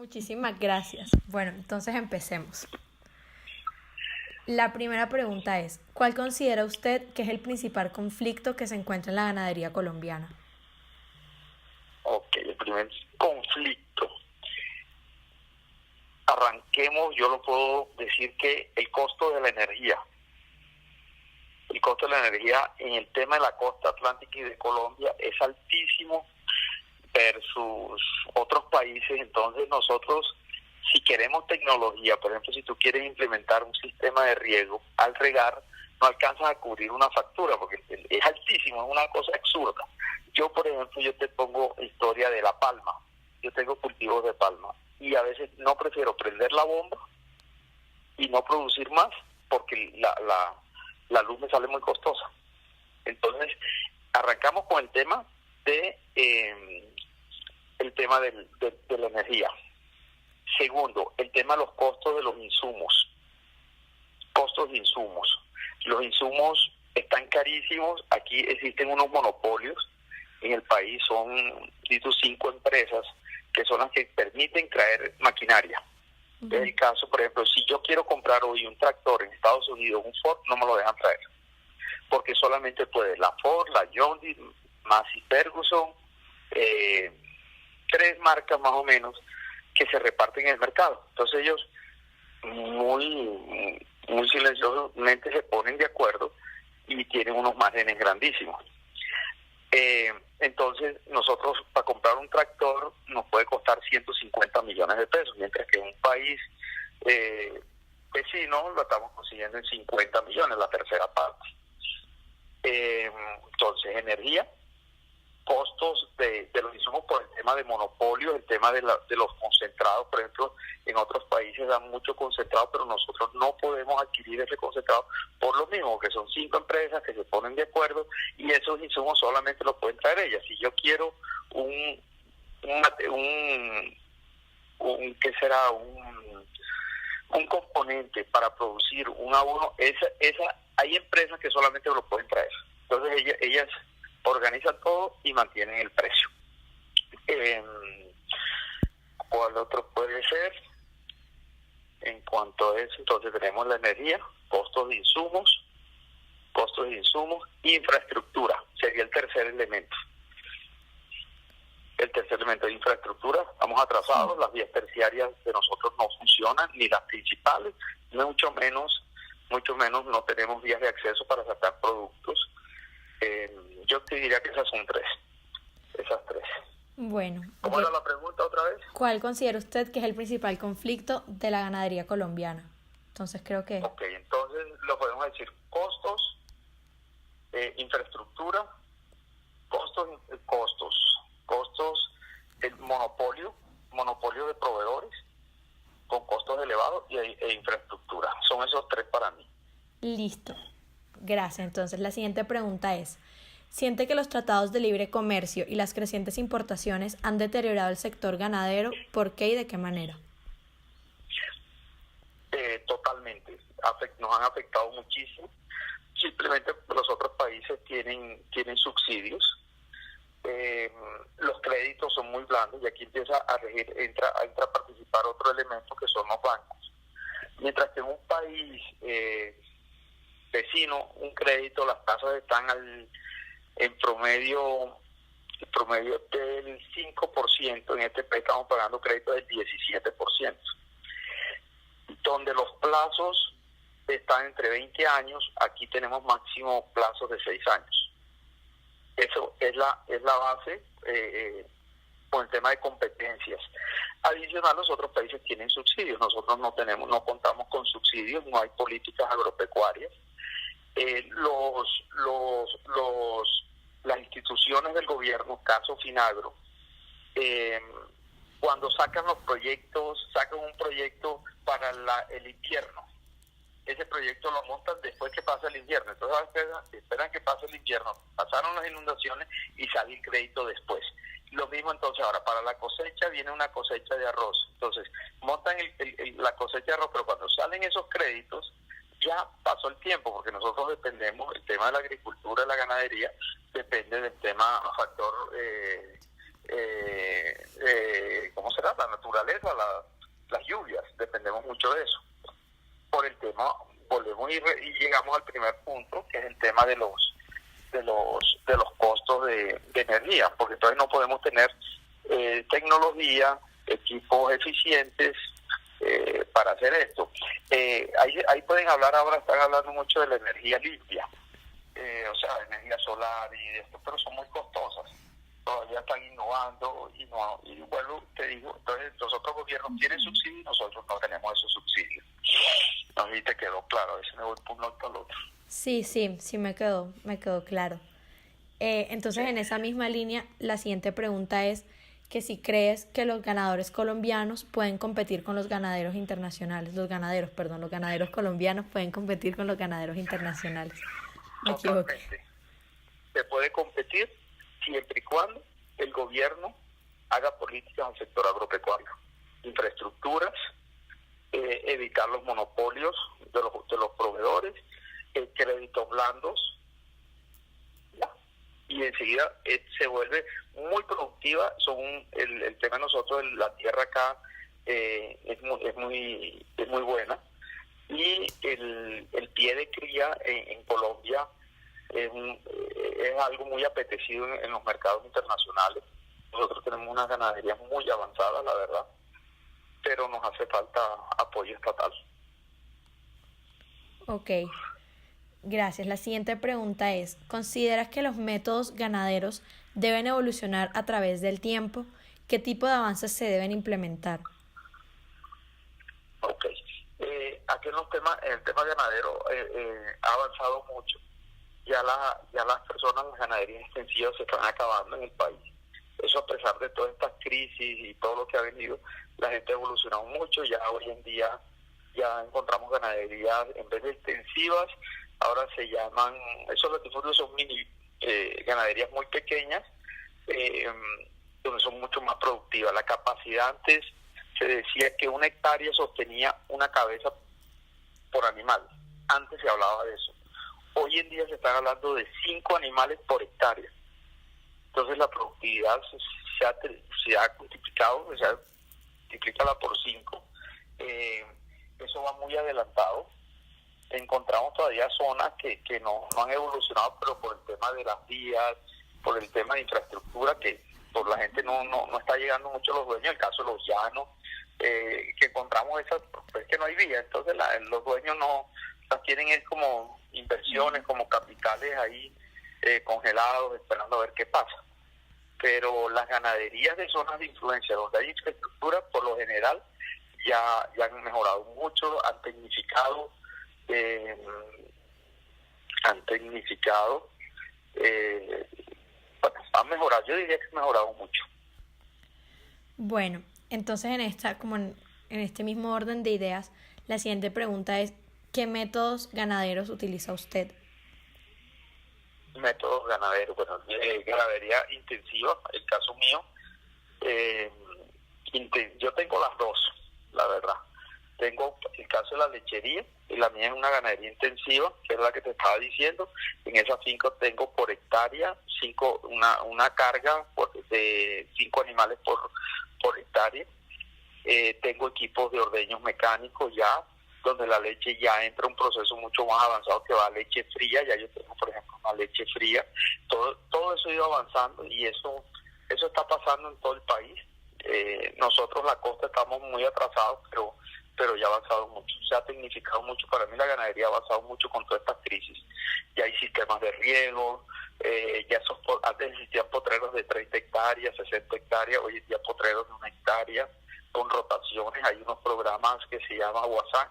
Muchísimas gracias. Bueno, entonces empecemos. La primera pregunta es, ¿cuál considera usted que es el principal conflicto que se encuentra en la ganadería colombiana? Ok, el primer conflicto. Arranquemos, yo lo puedo decir que el costo de la energía. El costo de la energía en el tema de la costa atlántica y de Colombia es altísimo versus otros países. Entonces nosotros, si queremos tecnología, por ejemplo, si tú quieres implementar un sistema de riego, al regar no alcanzas a cubrir una factura porque es altísimo, es una cosa absurda. Yo, por ejemplo, yo te pongo historia de la palma. Yo tengo cultivos de palma y a veces no prefiero prender la bomba y no producir más porque la luz me sale muy costosa. Entonces, arrancamos con el tema de la energía. Segundo, el tema de los costos de los insumos. Costos de insumos. Los insumos están carísimos. Aquí existen unos monopolios. En el país son 5 empresas que son las que permiten traer maquinaria. Uh-huh. Es el caso, por ejemplo, si yo quiero comprar hoy un tractor en Estados Unidos, un Ford, no me lo dejan traer. Porque solamente puede la Ford, la John Deere, Massey Ferguson, 3 marcas más o menos que se reparten en el mercado. Entonces ellos muy silenciosamente se ponen de acuerdo y tienen unos márgenes grandísimos. Entonces nosotros para comprar un tractor nos puede costar 150 millones de pesos, mientras que en un país vecino lo estamos consiguiendo en 50 millones, la tercera parte. Entonces energía, costos de los insumos por el tema de monopolio, el tema de los concentrados. Por ejemplo, en otros países dan mucho concentrado, pero nosotros no podemos adquirir ese concentrado por lo mismo, que son 5 empresas que se ponen de acuerdo y esos insumos solamente los pueden traer ellas. Si yo quiero un componente para producir un abono, hay empresas que solamente lo pueden traer. Entonces ellas organizan todo y mantienen el precio. ¿Cuál otro puede ser? En cuanto a eso, entonces tenemos la energía, costos de insumos, infraestructura, sería el tercer elemento. El tercer elemento de infraestructura, estamos atrasados, las vías terciarias de nosotros no funcionan, ni las principales, mucho menos no tenemos vías de acceso para sacar productos. Yo te diría que esas son 3. Esas 3. Bueno. ¿Cómo era la pregunta otra vez? ¿Cuál considera usted que es el principal conflicto de la ganadería colombiana? Entonces creo que... Ok, entonces lo podemos decir costos, infraestructura, costos, el monopolio de proveedores con costos elevados e infraestructura. Son esos 3 para mí. Listo. Gracias. Entonces, la siguiente pregunta es, ¿siente que los tratados de libre comercio y las crecientes importaciones han deteriorado el sector ganadero? ¿Por qué y de qué manera? Totalmente. Nos han afectado muchísimo. Simplemente los otros países tienen subsidios. Los créditos son muy blandos y aquí empieza a regir, entra a participar otro elemento que son los bancos. Mientras que en un país vecino, un crédito, las tasas están en promedio del 5%, en este país estamos pagando créditos del 17%, donde los plazos están entre 20 años, aquí tenemos máximo plazos de 6 años. Eso es la base con el tema de competencias. Adicional, los otros países tienen subsidios, nosotros no contamos con subsidios, no hay políticas agropecuarias. Las instituciones del gobierno, caso Finagro, cuando sacan un proyecto para el invierno. Ese proyecto lo montan después que pasa el invierno. Entonces esperan que pase el invierno, pasaron las inundaciones y sale el crédito después. Lo mismo entonces ahora, para la cosecha viene una cosecha de arroz. Entonces montan la cosecha de arroz, pero cuando salen esos créditos ya pasó el tiempo, porque nosotros dependemos, el tema de la agricultura y la ganadería depende del factor, ¿cómo será? La naturaleza, y llegamos al primer punto, que es el tema de los costos de energía, porque entonces no podemos tener tecnología, equipos eficientes para hacer esto. Ahí pueden hablar, ahora están hablando mucho de la energía limpia, o sea, energía solar y de esto, pero son muy costosas. Todavía están innovando y vuelvo, te digo, entonces los otros gobiernos tienen subsidios y nosotros no tenemos esos subsidios. No sé si te quedó claro, a veces me voy por un lado para el otro. Sí, me quedó claro. Entonces, en esa misma línea, la siguiente pregunta es que si crees que los ganadores colombianos pueden competir con los ganaderos internacionales, los ganaderos colombianos pueden competir con los ganaderos internacionales. Me equivoqué. Totalmente. Se puede competir siempre y cuando el gobierno haga políticas al sector agropecuario, infraestructuras, evitar los monopolios de los proveedores, créditos blandos, y enseguida se vuelve muy productiva. El tema de nosotros, la tierra acá es muy buena, y el pie de cría en Colombia es algo muy apetecido en los mercados internacionales. Nosotros tenemos una ganadería muy avanzada, la verdad, pero nos hace falta apoyo estatal. Ok, gracias. La siguiente pregunta es, ¿consideras que los métodos ganaderos deben evolucionar a través del tiempo? ¿Qué tipo de avances se deben implementar? Ok, aquí en el tema ganadero ha avanzado mucho. Ya las personas, las ganaderías extensivas se están acabando en el país. Eso, a pesar de todas estas crisis y todo lo que ha venido, la gente ha evolucionado mucho. Ya hoy en día ya encontramos ganaderías, en vez de extensivas, ahora se llaman, esos latifunios son mini ganaderías muy pequeñas, donde son mucho más productivas. La capacidad, antes se decía que 1 hectárea sostenía una cabeza por animal. Antes se hablaba de eso. Hoy en día se están hablando de 5 animales por hectárea. Entonces la productividad se ha multiplicado, se ha multiplicado por 5. Eso va muy adelantado. Encontramos todavía zonas que no han evolucionado, pero por el tema de las vías, por el tema de infraestructura, que por la gente no está llegando mucho los dueños. El caso de los llanos, que encontramos es que no hay vía. Entonces los dueños no las tienen, es como inversiones, como capitales ahí congelados, esperando a ver qué pasa. Pero las ganaderías de zonas de influencia donde hay infraestructura, por lo general ya han mejorado mucho, han tecnificado, han mejorado. Yo diría que han mejorado mucho. Bueno, entonces en este mismo orden de ideas, la siguiente pregunta es, ¿qué métodos ganaderos utiliza usted? Métodos ganaderos, bueno, ganadería intensiva, el caso mío, yo tengo las dos, la verdad. Tengo el caso de la lechería, y la mía es una ganadería intensiva, que es la que te estaba diciendo. En esa finca tengo por hectárea una carga de 5 animales por hectárea. Tengo equipos de ordeños mecánicos ya, donde la leche ya entra un proceso mucho más avanzado, que va a leche fría. Ya yo tengo, por ejemplo, una leche fría. Todo eso ha ido avanzando, y eso está pasando en todo el país. Nosotros, la costa, estamos muy atrasados, pero ya ha avanzado mucho, se ha tecnificado mucho. Para mí la ganadería ha avanzado mucho con todas estas crisis. Ya hay sistemas de riego, antes existían potreros de 30 hectáreas, 60 hectáreas, hoy en día potreros de 1 hectárea, con rotaciones. Hay unos programas que se llama WhatsApp.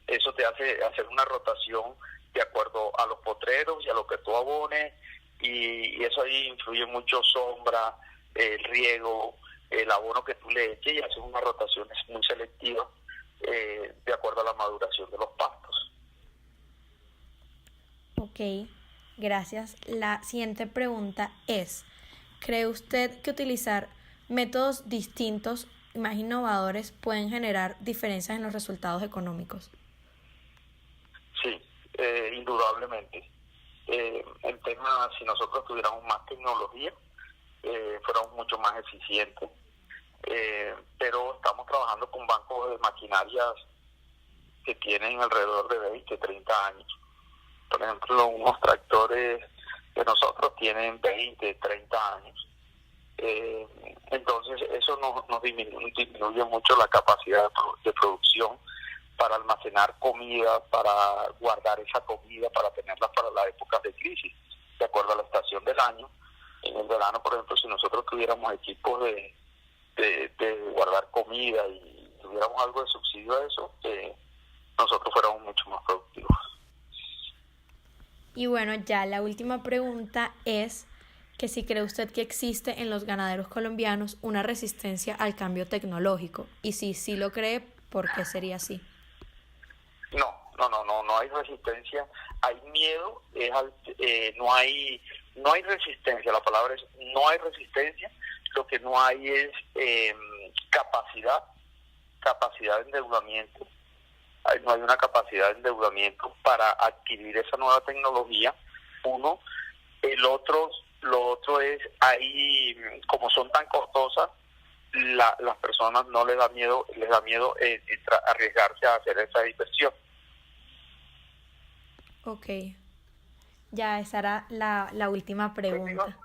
Eso te hace hacer una rotación de acuerdo a los potreros y a lo que tú abones, y eso ahí influye mucho: sombra, el riego, el abono que tú le eches, y haces unas rotaciones muy selectivas de acuerdo a la maduración de los pastos. Ok, gracias. La siguiente pregunta es, ¿cree usted que utilizar métodos distintos y más innovadores pueden generar diferencias en los resultados económicos? Sí, indudablemente. El tema, si nosotros tuviéramos más tecnología, fuéramos mucho más eficientes. Pero estamos trabajando con bancos de maquinarias que tienen alrededor de 20, 30 años. Por ejemplo, unos tractores de nosotros tienen 20, 30 años. Entonces eso nos disminuye mucho la capacidad de producción para almacenar comida, para guardar esa comida, para tenerla para las épocas de crisis, de acuerdo a la estación del año. En el verano, por ejemplo, si nosotros tuviéramos equipos de guardar comida y tuviéramos algo de subsidio a eso, nosotros fuéramos mucho más productivos. Y bueno, ya la última pregunta es que si cree usted que existe en los ganaderos colombianos una resistencia al cambio tecnológico, y si sí lo cree, ¿por qué sería así? No hay resistencia, hay miedo, no hay resistencia, la palabra es no hay resistencia, lo que no hay es capacidad de endeudamiento, no hay una capacidad de endeudamiento para adquirir esa nueva tecnología, uno. Lo otro es, ahí como son tan costosas, las personas no les da miedo arriesgarse a hacer esa inversión. Ok, ya esa era la última pregunta.